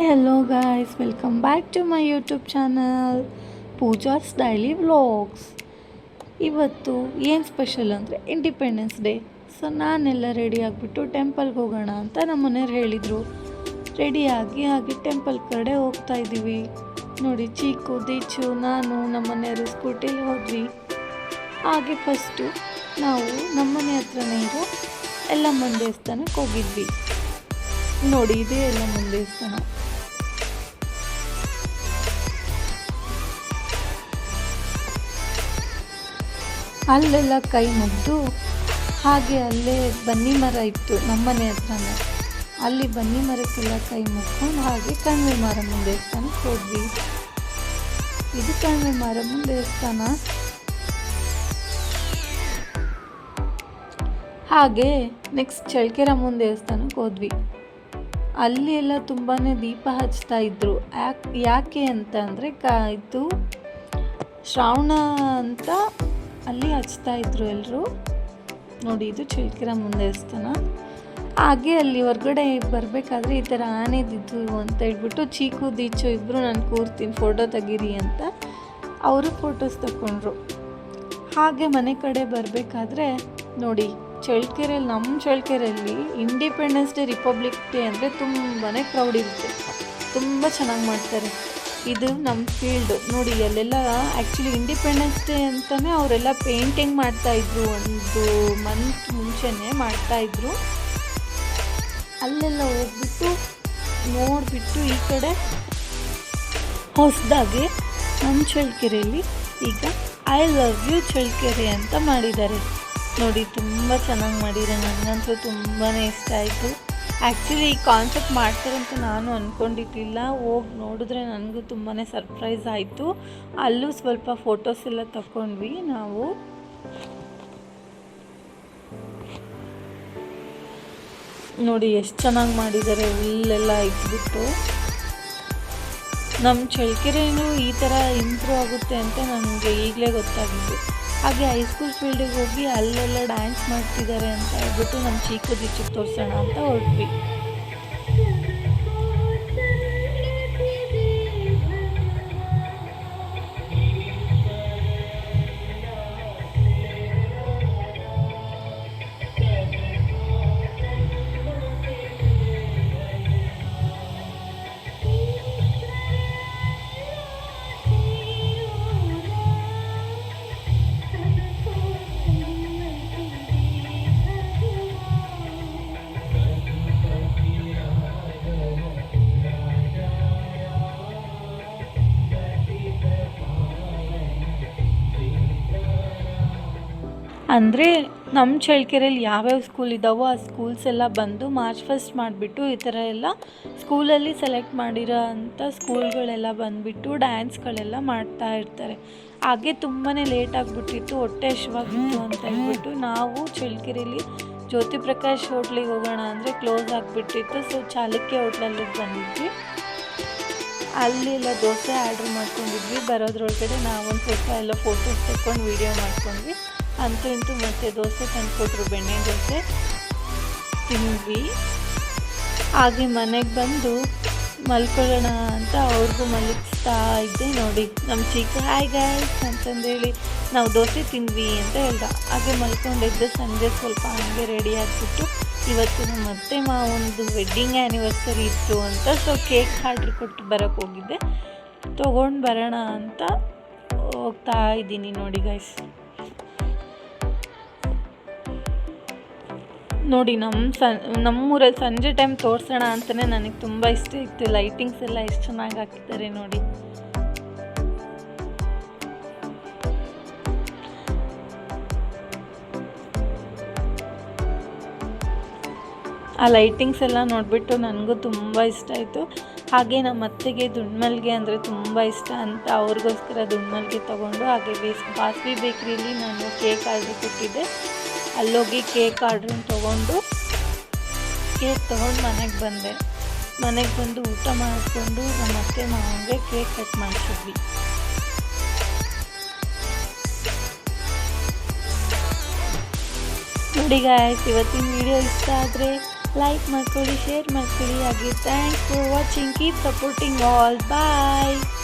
Hello guys, welcome back to my YouTube channel Pooja's daily vlogs. ಇವತ್ತು ಏನು special ಅಂದರೆ independence day. So ನಾನೆಲ್ಲ ready ಆಗಿಬಿಟ್ಟು ಟೆಂಪಲ್ಗೆ ಹೋಗೋಣ ಅಂತ ನಮ್ಮ ಮನೆಯವ್ರು ಹೇಳಿದರು. ರೆಡಿಯಾಗಿ ಹಾಗೆ ಟೆಂಪಲ್ ಕಡೆ ಹೋಗ್ತಾ ಇದ್ದೀವಿ. ನೋಡಿ, ಚೀಕು ದೀಚು ನಾನು ನಮ್ಮ ಮನೆಯವರು ಸ್ಕೂಟಿಲಿ ಹೋದ್ವಿ. ಹಾಗೆ ಫಸ್ಟು ನಾವು ನಮ್ಮ ಮನೆ ಹತ್ರನೇ ಇರೋ ಎಲ್ಲಮ್ಮನ ದೇವಸ್ಥಾನಕ್ಕೆ ಹೋಗಿದ್ವಿ. ನೋಡಿ, ಇದೇ ಎಲ್ಲಮ್ಮನ ದೇವಸ್ಥಾನ. ಅಲ್ಲೆಲ್ಲ ಕೈ ಮುಗಿದು ಹಾಗೆ ಅಲ್ಲೇ ಬನ್ನಿ ಮರ ಇತ್ತು ನಮ್ಮ ಮನೆ ಹತ್ರನೇ. ಅಲ್ಲಿ ಬನ್ನಿ ಮರಕ್ಕೆಲ್ಲ ಕೈ ಮುಗ್ಕೊಂಡು ಹಾಗೆ ಕಣಿವೆ ಮಾರಮ್ಮನ ದೇವಸ್ಥಾನಕ್ಕೆ ಹೋದ್ವಿ. ಇದು ಕಣಿವೆ ಮಾರಮ್ಮನ ದೇವಸ್ಥಾನ. ಹಾಗೆ ನೆಕ್ಸ್ಟ್ ಚಳ್ಳಕೆರಮ್ಮನ ದೇವಸ್ಥಾನಕ್ಕೆ ಹೋದ್ವಿ. ಅಲ್ಲಿ ಎಲ್ಲ ತುಂಬಾ ದೀಪ ಹಚ್ತಾ ಇದ್ರು. ಯಾಕೆ ಅಂತ ಅಂದರೆ ಇದು ಶ್ರಾವಣ ಅಂತ ಅಲ್ಲಿ ಹಚ್ತಾ ಇದ್ರು ಎಲ್ಲರೂ. ನೋಡಿ, ಇದು ಚಳ್ಳಕೆರಮ್ಮನ ದೇವಸ್ಥಾನ. ಹಾಗೆ ಅಲ್ಲಿ ಹೊರಗಡೆ ಬರಬೇಕಾದ್ರೆ ಈ ಥರ ಆನೆದಿದ್ದು ಅಂತ ಹೇಳ್ಬಿಟ್ಟು ಚೀಕು ದೀಚು ಇಬ್ಬರು ನಾನು ಕೂರ್ತೀನಿ ಫೋಟೋ ತೆಗೀರಿ ಅಂತ ಅವರು ಫೋಟೋಸ್ ತಗೊಂಡ್ರು. ಹಾಗೆ ಮನೆ ಕಡೆ ಬರಬೇಕಾದ್ರೆ ನೋಡಿ, ನಮ್ಮ ಚಳ್ಳಕೆರೆಯಲ್ಲಿ ಇಂಡಿಪೆಂಡೆನ್ಸ್ ಡೇ, ರಿಪಬ್ಲಿಕ್ ಡೇ ಅಂದರೆ ತುಂಬಾ ಕ್ರೌಡ್ ಇರುತ್ತೆ. ತುಂಬ ಚೆನ್ನಾಗಿ ಮಾಡ್ತಾರೆ. ಇದು ನಮ್ಮ ಫೀಲ್ಡು. ನೋಡಿ, ಅಲ್ಲೆಲ್ಲ ಆ್ಯಕ್ಚುಲಿ ಇಂಡಿಪೆಂಡೆನ್ಸ್ ಡೇ ಅಂತಲೇ ಅವರೆಲ್ಲ ಪೇಂಟಿಂಗ್ ಮಾಡ್ತಾಯಿದ್ರು. ಒಂದು ಮಂತ್ ಮುಂಚೆನೇ ಮಾಡ್ತಾಯಿದ್ರು. ಅಲ್ಲೆಲ್ಲ ಹೋಗ್ಬಿಟ್ಟು ನೋಡಿಬಿಟ್ಟು ಈ ಕಡೆ ಹೊಸದಾಗಿ ನಮ್ಮ ಚಳ್ಳಕೆರೆಯಲ್ಲಿ ಈಗ ಐ ಲವ್ ಯು ಚಳ್ಳಕೆರೆ ಅಂತ ಮಾಡಿದ್ದಾರೆ. ನೋಡಿ, ತುಂಬ ಚೆನ್ನಾಗಿ ಮಾಡಿದ್ದಾರೆ. ನನಗಂತೂ ತುಂಬಾ ಇಷ್ಟ ಆಯಿತು. ಆ್ಯಕ್ಚುಲಿ ಈ ಕಾನ್ಸೆಪ್ಟ್ ಮಾಡ್ತಾರೆ ಅಂತ ನಾನು ಅಂದ್ಕೊಂಡಿರಲಿಲ್ಲ. ಹೋಗಿ ನೋಡಿದ್ರೆ ನನಗೂ ತುಂಬಾ ಸರ್ಪ್ರೈಸ್ ಆಯಿತು. ಅಲ್ಲೂ ಸ್ವಲ್ಪ ಫೋಟೋಸ್ ಎಲ್ಲ ತಗೊಂಡ್ವಿ ನಾವು. ನೋಡಿ, ಎಷ್ಟು ಚೆನ್ನಾಗಿ ಮಾಡಿದ್ದಾರೆ. ಹುಲ್ಲೆಲ್ಲ ಇಟ್ಬಿಟ್ಟು ನಮ್ಮ ಚಳ್ಳಕೆರೆನೂ ಈ ಥರ ಇಂಪ್ರೂವ್ ಆಗುತ್ತೆ ಅಂತ ನನಗೆ ಈಗಲೇ ಗೊತ್ತಾಗಿದ್ದು. ಹಾಗೆ ಹೈಸ್ಕೂಲ್ ಫೀಲ್ಡಿಗೆ ಹೋಗಿ ಅಲ್ಲೆಲ್ಲ ಡ್ಯಾನ್ಸ್ ಮಾಡ್ತಿದ್ದಾರೆ ಅಂತ ಹೇಳ್ಬಿಟ್ಟು ನಮ್ಮ ಚೀಕು ದೀಚಿಗೆ ತೋರಿಸೋಣ ಅಂತ ಹೊರಟ್ವಿ. ಅಂದರೆ ನಮ್ಮ ಚಳ್ಳಕೆರೆಯಲ್ಲಿ ಯಾವ್ಯಾವ ಸ್ಕೂಲ್ ಇದ್ದಾವೋ ಆ ಸ್ಕೂಲ್ಸ್ ಎಲ್ಲ ಬಂದು ಮಾರ್ಚ್ ಫಸ್ಟ್ ಮಾಡಿಬಿಟ್ಟು ಈ ಥರ ಎಲ್ಲ ಸ್ಕೂಲಲ್ಲಿ ಸೆಲೆಕ್ಟ್ ಮಾಡಿರೋ ಅಂಥ ಸ್ಕೂಲ್ಗಳೆಲ್ಲ ಬಂದುಬಿಟ್ಟು ಡ್ಯಾನ್ಸ್ಗಳೆಲ್ಲ ಮಾಡ್ತಾ ಇರ್ತಾರೆ. ಹಾಗೆ ತುಂಬಾ ಲೇಟ್ ಆಗಿಬಿಟ್ಟಿತ್ತು, ಹೊಟ್ಟೆ ಹಸಿವಾಗಿತ್ತು ಅಂತ ಹೇಳ್ಬಿಟ್ಟು ನಾವು ಚಳ್ಳಕೆರೆಯಲ್ಲಿ ಜ್ಯೋತಿ ಪ್ರಕಾಶ್ ಹೋಟ್ಲಿಗೆ ಹೋಗೋಣ ಅಂದರೆ ಕ್ಲೋಸ್ ಆಗಿಬಿಟ್ಟಿತ್ತು. ಸೊ ಚಾಲುಕ್ಯ ಹೋಟ್ಲಲ್ಲಿಗೆ ಬಂದಿದ್ವಿ. ಅಲ್ಲಿ ಎಲ್ಲ ದೋಸೆ ಆರ್ಡ್ರ್ ಮಾಡ್ಕೊಂಡಿದ್ವಿ. ಬರೋದ್ರೊಳಗಡೆ ನಾವೊಂದು ಸ್ವಲ್ಪ ಎಲ್ಲ ಫೋಟೋಸ್ ತಗೊಂಡು ವೀಡಿಯೋ ಮಾಡ್ಕೊಂಡ್ವಿ. ಅಂತೂ ಇಂತೂ ಮತ್ತೆ ದೋಸೆ ತಂದುಕೊಟ್ರು, ಬೆಣ್ಣೆ ದೋಸೆ ತಿಂದ್ವಿ. ಹಾಗೆ ಮನೆಗೆ ಬಂದು ಮಲ್ಕೊಳ್ಳೋಣ ಅಂತ ಅವ್ರಿಗೂ ಮಲಗಿಸ್ತಾ ಇದ್ದೆ. ನೋಡಿ, ನಮ್ಮ ಚೀಕು ಹಾಯ್ ಗೈಸ್ ಅಂತಂದೇಳಿ ನಾವು ದೋಸೆ ತಿಂದ್ವಿ ಅಂತ ಹೇಳ್ದ. ಹಾಗೆ ಮಲ್ಕೊಂಡಿದ್ದೆ. ಸಂಜೆ ಸ್ವಲ್ಪ ಹಂಗೆ ರೆಡಿ ಆಗಿಬಿಟ್ಟು ಇವತ್ತು ನಮ್ಮ ಅತ್ತೆ ಮಾವೊಂದು ವೆಡ್ಡಿಂಗ್ ಆ್ಯನಿವರ್ಸರಿ ಇತ್ತು ಅಂತ ಸೊ ಕೇಕ್ ಆರ್ಡ್ರ್ ಕೊಟ್ಟು ಬರೋಕ್ಕೆ ಹೋಗಿದ್ದೆ. ತೊಗೊಂಡು ಬರೋಣ ಅಂತ ಹೋಗ್ತಾ ಇದ್ದೀನಿ. ನೋಡಿ ಗೈಸ್, ನೋಡಿ ನಮ್ಮೂರಲ್ಲಿ ಸಂಜೆ ಟೈಮ್ ತೋರಿಸೋಣ ಅಂತಲೇ ನನಗೆ ತುಂಬ ಇಷ್ಟ ಇತ್ತು. ಲೈಟಿಂಗ್ಸ್ ಎಲ್ಲ ಎಷ್ಟು ಚೆನ್ನಾಗಿ ಹಾಕಿದ್ದಾರೆ ನೋಡಿ. ಆ ಲೈಟಿಂಗ್ಸ್ ಎಲ್ಲ ನೋಡಿಬಿಟ್ಟು ನನಗೂ ತುಂಬ ಇಷ್ಟ ಆಯಿತು. ಹಾಗೆ ನಮ್ಮ ಅತ್ತೆಗೆ ದುಂಡ್ಮಲ್ಗೆ ಅಂದರೆ ತುಂಬ ಇಷ್ಟ ಅಂತ ಅವ್ರಿಗೋಸ್ಕರ ದುಂಡ್ಮಲ್ಗೆ ತೊಗೊಂಡು ಹಾಗೆ ಬಾಸ್ವಿ ಬೇಕ್ರಿಯಲ್ಲಿ ನಾನು ಕೇಕ್ ಆರ್ಡ್ರ್ ಕೊಟ್ಟಿದ್ದೆ. ಅಲ್ಲೋಗಿ ಕೇಕ್ ಆರ್ಡ್ರನ್ನ ತೊಗೊಂಡು ಮನೆಗೆ ಬಂದೆ. ಮನೆಗೆ ಬಂದು ಊಟ ಮಾಡಿಕೊಂಡು ನಮ್ಮ ಅತ್ತೆ ಮಾವನಿಗೆ ಕೇಕ್ ಕಟ್ ಮಾಡಿಸಿದ್ವಿ. ನೋಡಿ ಗಾಯ್ಸ್, ಇವತ್ತಿನ ವಿಡಿಯೋ ಇಷ್ಟ ಆದರೆ ಲೈಕ್ ಮಾಡ್ಕೊಳ್ಳಿ, ಶೇರ್ ಮಾಡ್ಕೊಳ್ಳಿ. ಹಾಗೆ thanks for watching. Keep supporting all. Bye.